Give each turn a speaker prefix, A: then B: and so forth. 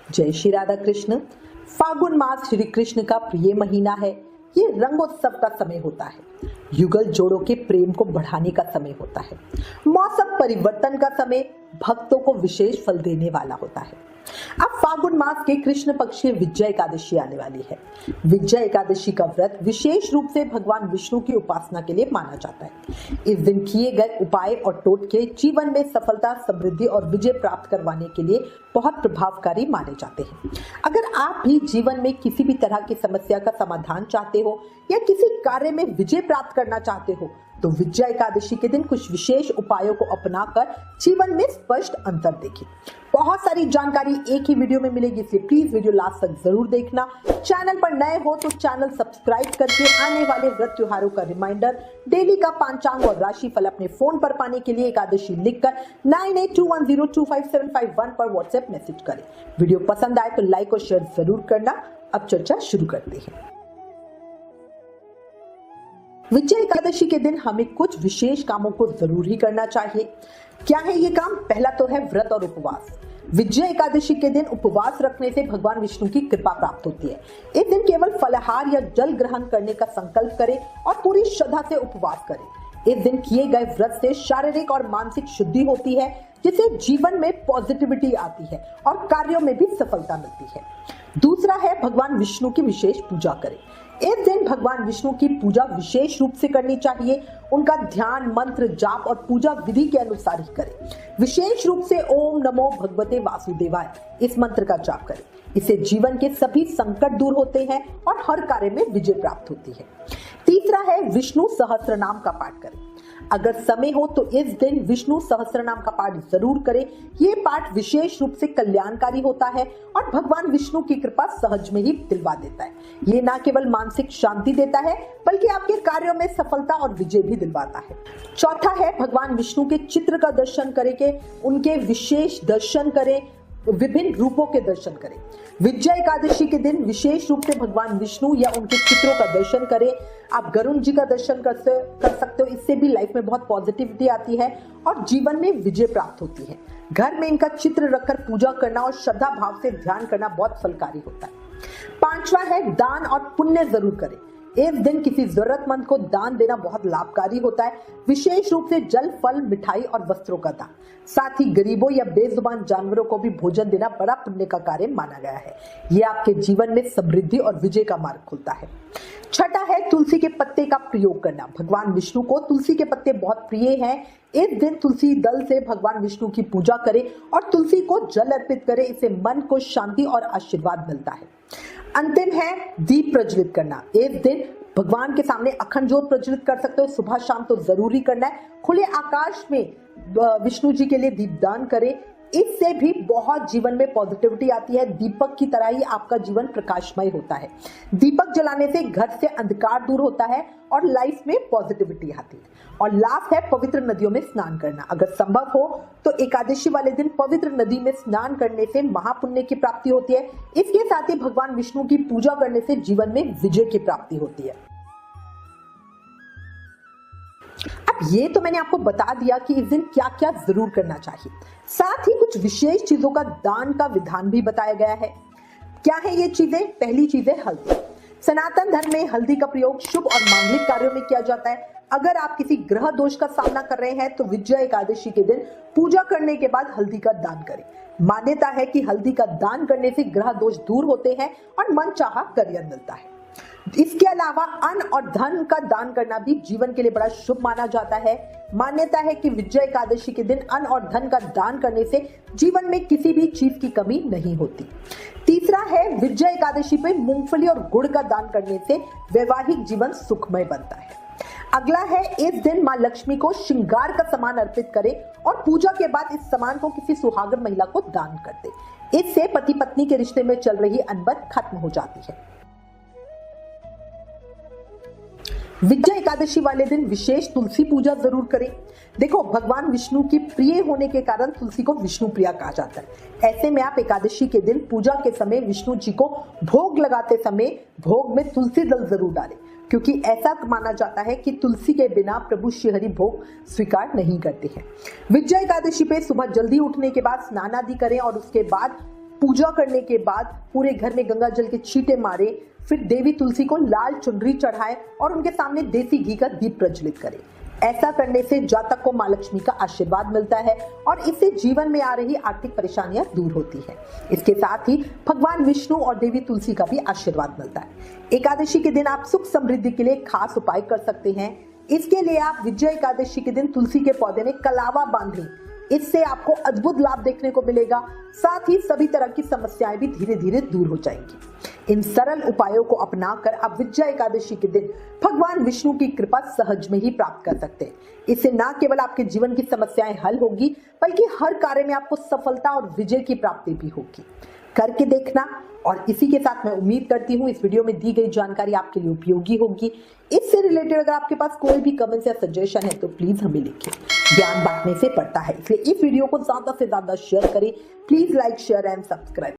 A: जय श्री राधा कृष्ण। फागुन मास श्री कृष्ण का प्रिय महीना है। ये रंगोत्सव का समय होता है। युगल जोड़ों के प्रेम को बढ़ाने का समय होता है। मौसम परिवर्तन का समय भक्तों को विशेष फल देने वाला होता है। अब फागुन मास के कृष्ण पक्ष की विजय एकादशी आने वाली है। विजय एकादशी का व्रत विशेष रूप से भगवान विष्णु की उपासना के लिए माना जाता है। इस दिन किए गए उपाय और टोटके जीवन में सफलता, समृद्धि और विजय प्राप्त करवाने के लिए बहुत प्रभावकारी माने जाते हैं। अगर आप भी जीवन में किसी भी तरह की समस्या का समाधान चाहते हो या किसी कार्य में विजय प्राप्त करना चाहते हो तो विजय एकादशी के दिन कुछ विशेष उपायों को अपनाकर जीवन में स्पष्ट अंतर देखिए। बहुत सारी जानकारी एक ही वीडियो में मिलेगी, इसलिए प्लीज वीडियो लास्ट तक जरूर देखना। चैनल पर नए हो तो चैनल सब्सक्राइब करके आने वाले व्रत त्योहारों का रिमाइंडर, डेली का पंचांग और राशि फल अपने फोन पर पाने के लिए एकादशी लिखकर 9821025751 पर व्हाट्सएप मैसेज करें। वीडियो पसंद आए तो लाइक और शेयर जरूर करना। अब चर्चा शुरू करते हैं। विजय एकादशी के दिन हमें कुछ विशेष कामों को जरूर ही करना चाहिए। क्या है ये काम? पहला तो है व्रत और उपवास। विजय एकादशी के दिन उपवास रखने से भगवान विष्णु की कृपा प्राप्त होती है। इस दिन केवल फलाहार या जल ग्रहण करने का संकल्प करें और पूरी श्रद्धा से उपवास करें। इस दिन किए गए व्रत से शारीरिक और मानसिक शुद्धि होती है, जिससे जीवन में पॉजिटिविटी आती है और कार्यों में भी सफलता मिलती है। दूसरा है भगवान विष्णु की विशेष पूजा करें। इस दिन भगवान विष्णु की पूजा विशेष रूप से करनी चाहिए। उनका ध्यान, मंत्र जाप और पूजा विधि के अनुसार ही करें। विशेष रूप से ओम नमो भगवते वासुदेवाय इस मंत्र का जाप करें। इससे जीवन के सभी संकट दूर होते हैं और हर कार्य में विजय प्राप्त होती है। तीसरा है विष्णु सहस्त्रनाम का पाठ करें। अगर समय हो तो इस दिन विष्णु सहस्त्रनाम का पाठ जरूर करें। ये पाठ विशेष रूप से कल्याणकारी होता है और भगवान विष्णु की कृपा सहज में ही दिलवा देता है। ये न केवल मानसिक शांति देता है बल्कि आपके कार्यों में सफलता और विजय भी दिलवाता है। चौथा है भगवान विष्णु के चित्र का दर्शन करें, उनके विशेष दर्शन करें, विभिन्न रूपों के दर्शन करें। विजय एकादशी के दिन विशेष रूप से भगवान विष्णु या उनके चित्रों का दर्शन करें। आप गरुण जी का दर्शन कर सकते हो। इससे भी लाइफ में बहुत पॉजिटिविटी आती है और जीवन में विजय प्राप्त होती है। घर में इनका चित्र रखकर पूजा करना और श्रद्धा भाव से ध्यान करना बहुत फलकारी होता है। पांचवा है दान और पुण्य जरूर करें। इस दिन किसी जरूरतमंद को दान देना बहुत लाभकारी होता है, विशेष रूप से जल, फल, मिठाई और वस्त्रों का दान। साथ ही गरीबों या बेजुबान जानवरों को भी भोजन देना बड़ा पुण्य का कार्य माना गया है। ये आपके जीवन में समृद्धि और विजय का मार्ग खुलता है। छठा है तुलसी के पत्ते का प्रयोग करना। भगवान विष्णु को तुलसी के पत्ते बहुत प्रिय हैं। इस दिन तुलसी दल से भगवान विष्णु की पूजा करें और तुलसी को जल अर्पित करें। इससे मन को शांति और आशीर्वाद मिलता है। अंतिम है दीप प्रज्वलित करना। इस दिन भगवान के सामने अखंड ज्योत प्रज्वलित कर सकते हो। सुबह शाम तो जरूर ही करना है। खुले आकाश में विष्णु जी के लिए दीपदान करें। इससे भी बहुत जीवन में पॉजिटिविटी आती है। दीपक की तरह ही आपका जीवन प्रकाशमय होता है। दीपक जलाने से घर से अंधकार दूर होता है और लाइफ में पॉजिटिविटी आती है। और लास्ट है पवित्र नदियों में स्नान करना। अगर संभव हो तो एकादशी वाले दिन पवित्र नदी में स्नान करने से महापुण्य की प्राप्ति होती है। इसके साथ ही भगवान विष्णु की पूजा करने से जीवन में विजय की प्राप्ति होती है। अब ये तो मैंने आपको बता दिया कि इस दिन क्या क्या जरूर करना चाहिए। साथ ही कुछ विशेष चीजों का दान का विधान भी बताया गया है। क्या है ये चीजें? पहली चीज है हल्दी। सनातन धर्म में हल्दी का प्रयोग शुभ और मांगलिक कार्यों में किया जाता है। अगर आप किसी ग्रह दोष का सामना कर रहे हैं तो विजय एकादशी के दिन पूजा करने के बाद हल्दी का दान करें। मान्यता है कि हल्दी का दान करने से ग्रह दोष दूर होते हैं और मनचाहा करियर मिलता है। इसके अलावा अन्न और धन का दान करना भी जीवन के लिए बड़ा शुभ माना जाता है। मान्यता है कि विजय एकादशी के दिन अन्न और धन का दान करने से जीवन में किसी भी चीज की कमी नहीं होती। तीसरा है विजय एकादशी पे मूंगफली और गुड़ का दान करने से वैवाहिक जीवन सुखमय बनता है। अगला है इस दिन मां लक्ष्मी को श्रृंगार का सामान अर्पित करें और पूजा के बाद इस सामान को किसी सुहागन महिला को दान कर दे। इससे पति पत्नी के रिश्ते में चल रही अनबन खत्म हो जाती है। विजय एकादशी वाले दिन विशेष तुलसी पूजा जरूर करें। देखो, भगवान विष्णु की प्रिय होने के कारण तुलसी को विष्णु प्रिया कहा जाता है। ऐसे में आप एकादशी के दिन पूजा के समय विष्णु जी को भोग लगाते समय भोग में तुलसी दल जरूर डालें, क्योंकि ऐसा माना जाता है कि तुलसी के बिना प्रभु श्रीहरि भोग स्वीकार नहीं करते हैं। विजय एकादशी पे सुबह जल्दी उठने के बाद स्नान आदि करें और उसके बाद पूजा करने के बाद पूरे घर में गंगा जल के छींटे मारे, फिर देवी तुलसी को लाल चुनरी चढ़ाए और उनके सामने देसी घी का दीप प्रज्वलित करें। ऐसा करने से जातक को मां लक्ष्मी का आशीर्वाद मिलता है और इससे जीवन में आ रही आर्थिक परेशानियां दूर होती है। इसके साथ ही भगवान विष्णु और देवी तुलसी का भी आशीर्वाद मिलता है। एकादशी के दिन आप सुख समृद्धि के लिए खास उपाय कर सकते हैं। इसके लिए आप विजय एकादशी के दिन तुलसी के पौधे में कलावा बांधें। इससे आपको अद्भुत लाभ देखने को मिलेगा। साथ ही सभी तरह की समस्याएं भी धीरे धीरे दूर हो जाएंगी। इन सरल उपायों को अपनाकर आप विजया एकादशी के दिन भगवान विष्णु की कृपा सहज में ही प्राप्त कर सकते हैं। इससे न केवल आपके जीवन की समस्याएं हल होगी, बल्कि हर कार्य में आपको सफलता और विजय की प्राप्ति भी होगी। करके देखना। और इसी के साथ मैं उम्मीद करती हूँ इस वीडियो में दी गई जानकारी आपके लिए उपयोगी होगी। इससे रिलेटेड अगर आपके पास कोई भी कमेंट्स या सजेशन है तो प्लीज हमें लिखिए। ज्ञान बांटने से पड़ता है, इसलिए इस वीडियो को ज्यादा से ज्यादा शेयर करें। Please like, share and subscribe.